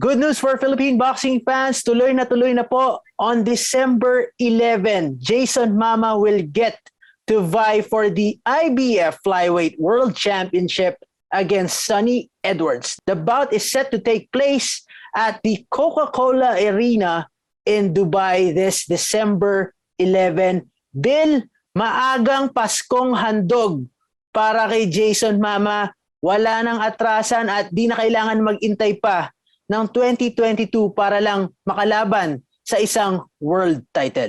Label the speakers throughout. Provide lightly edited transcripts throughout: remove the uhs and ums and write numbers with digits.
Speaker 1: Good news for Philippine boxing fans. Tuloy na po on December 11. Jayson Mama will get to vie for the IBF Flyweight World Championship against Sonny Edwards. The bout is set to take place at the Coca-Cola Arena in Dubai this December 11. Bill, maagang Paskong handog para kay Jayson Mama. Wala nang atrasan at di na kailangan mag-intay pa ng 2022 para lang makalaban sa isang world title.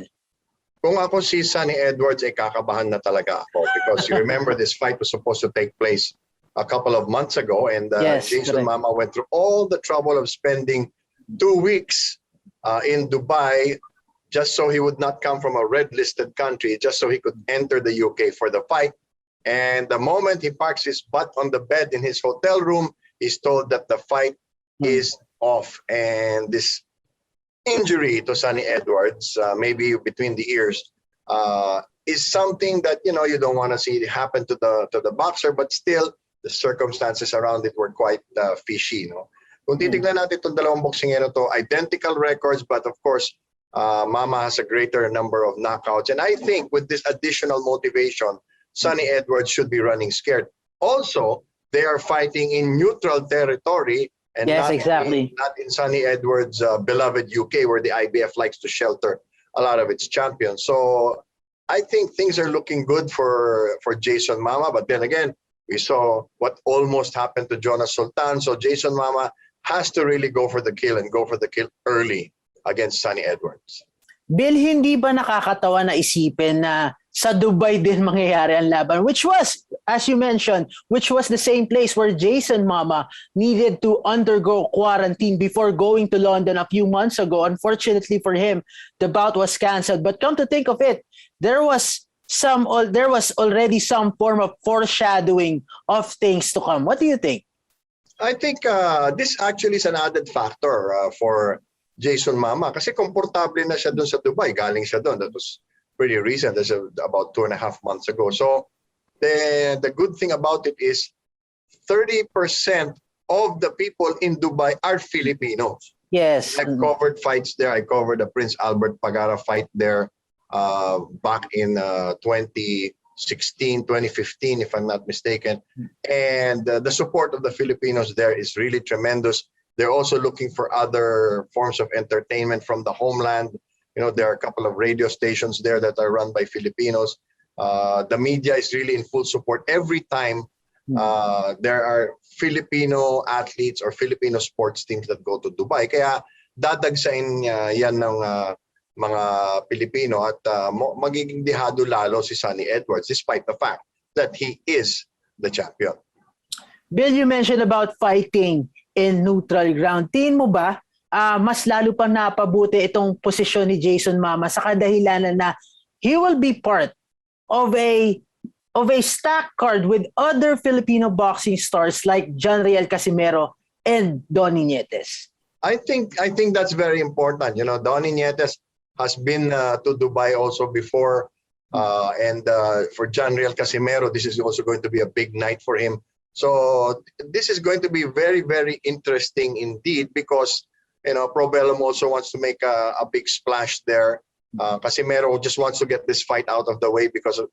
Speaker 2: Kung ako si Sonny Edwards, kakabahan na talaga ako because you remember this fight was supposed to take place a couple of months ago and
Speaker 1: Yes,
Speaker 2: Jayson
Speaker 1: correct.
Speaker 2: Mama went through all the trouble of spending 2 weeks in Dubai just so he would not come from a red-listed country, just so he could enter the UK for the fight. And the moment he parks his butt on the bed in his hotel room, he's told that the fight is off. And this injury to Sonny Edwards, maybe between the ears, is something that you don't want to see happen to the boxer, but still the circumstances around it were quite fishy. Kung titignan natin itong dalawang boksingero to, identical records, but of course, Mama has a greater number of knockouts. And I think with this additional motivation, Sonny Edwards should be running scared. Also, they are fighting in neutral territory and
Speaker 1: Yes,
Speaker 2: not
Speaker 1: exactly.
Speaker 2: not in Sonny Edwards' beloved UK, where the IBF likes to shelter a lot of its champions. So I think things are looking good for Jayson Mama. But then again, we saw what almost happened to Jonas Sultan. So Jayson Mama has to really go for the kill and go for the kill early against Sonny Edwards.
Speaker 1: Bill, hindi ba nakakatawa na isipin na sa Dubai din mangyayari ang laban, which was, as you mentioned, which was the same place where Jayson Mama needed to undergo quarantine before going to London a few months ago. Unfortunately for him, the bout was canceled. But come to think of it, there was already some form of foreshadowing of things to come. What do you think?
Speaker 2: I think this actually is an added factor for Jayson Mama kasi komportable na siya doon sa Dubai. Galing siya doon. That was pretty recent. That's about 2.5 months ago. So the good thing about it is 30% of the people in Dubai are Filipinos.
Speaker 1: Yes.
Speaker 2: I've covered fights there. I covered the Prince Albert Pagara fight there back in 2016, 2015, if I'm not mistaken. And the support of the Filipinos there is really tremendous. They're also looking for other forms of entertainment from the homeland. There are a couple of radio stations there that are run by Filipinos. The media is really in full support. Every time there are Filipino athletes or Filipino sports teams that go to Dubai. Kaya dadagsain yan ng mga Pilipino at magiging dihado lalo si Sonny Edwards despite the fact that he is the champion.
Speaker 1: Bill, you mentioned about fighting in neutral ground. Tingin mo ba mas lalo pang napabuti itong posisyon ni Jayson Mama sa kadahilanan na he will be part of a stack card with other Filipino boxing stars like John Riel Casimero and Donnie Nietes?
Speaker 2: I think that's very important. Donnie Nietes has been to Dubai also before, and for John Riel Casimero, this is also going to be a big night for him. So this is going to be very, very interesting indeed because Pro Bellum also wants to make a big splash there. Casimero just wants to get this fight out of the way because of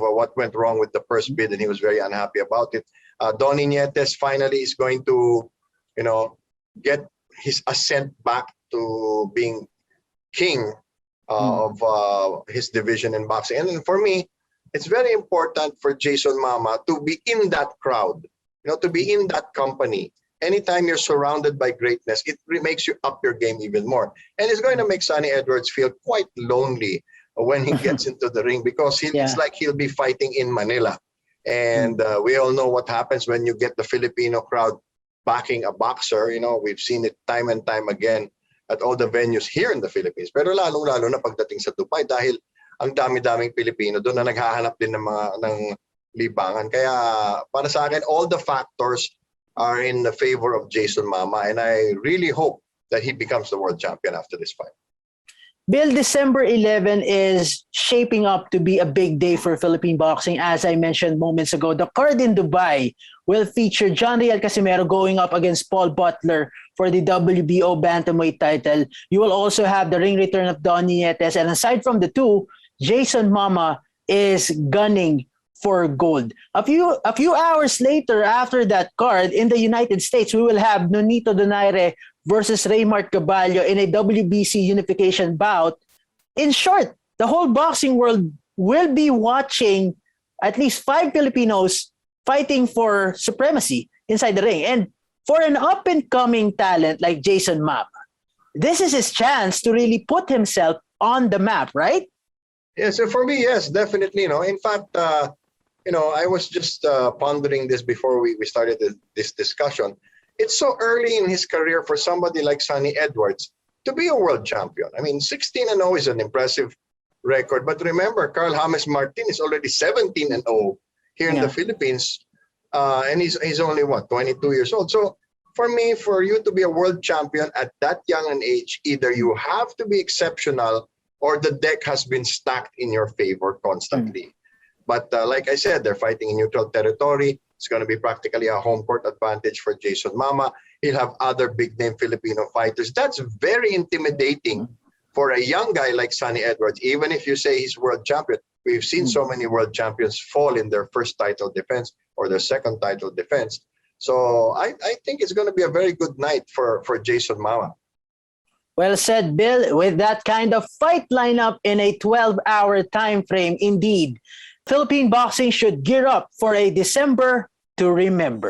Speaker 2: what went wrong with the first bid, and he was very unhappy about it. Donnie Nietes finally is going to get his ascent back to being king of his division in boxing. And for me, it's very important for Jayson Mama to be in that crowd, to be in that company. Anytime you're surrounded by greatness, it makes you up your game even more. And it's going to make Sonny Edwards feel quite lonely when he gets into the ring because it's like he'll be fighting in Manila. And we all know what happens when you get the Filipino crowd backing a boxer. We've seen it time and time again at all the venues here in the Philippines. Pero lalo na pagdating sa Dubai dahil ang dami-daming Pilipino doon na naghahanap din ng libangan. Kaya para sa akin, all the factors are in the favor of Jayson Mama, and I really hope that he becomes the world champion after this fight.
Speaker 1: Bill, December 11 is shaping up to be a big day for Philippine boxing. As I mentioned moments ago, the card in Dubai will feature John Riel Casimero going up against Paul Butler for the WBO bantamweight title. You will also have the ring return of Donnie Nietes, and aside from the two, Jayson Mama is gunning for gold. A few hours later, after that card in the United States, we will have Nonito Donaire versus Raymart Caballo in a WBC unification bout. In short, the whole boxing world will be watching at least 5 Filipinos fighting for supremacy inside the ring. And for an up-and-coming talent like Jayson Mama, this is his chance to really put himself on the map, right?
Speaker 2: Yeah, so for me, yes, definitely. In fact, I was just pondering this before we started this discussion. It's so early in his career for somebody like Sonny Edwards to be a world champion. I mean, 16-0 is an impressive record. But remember, Carl James Martin is already 17-0 here in the Philippines. And he's only, 22 years old. So for me, for you to be a world champion at that young an age, either you have to be exceptional or the deck has been stacked in your favor constantly. But like I said, they're fighting in neutral territory. It's going to be practically a home court advantage for Jayson Mama. He'll have other big-name Filipino fighters. That's very intimidating for a young guy like Sonny Edwards. Even if you say he's world champion, we've seen so many world champions fall in their first title defense or their second title defense. So I think it's going to be a very good night for Jayson Mama.
Speaker 1: Well said, Bill. With that kind of fight lineup in a 12-hour time frame, indeed, Philippine boxing should gear up for a December to remember.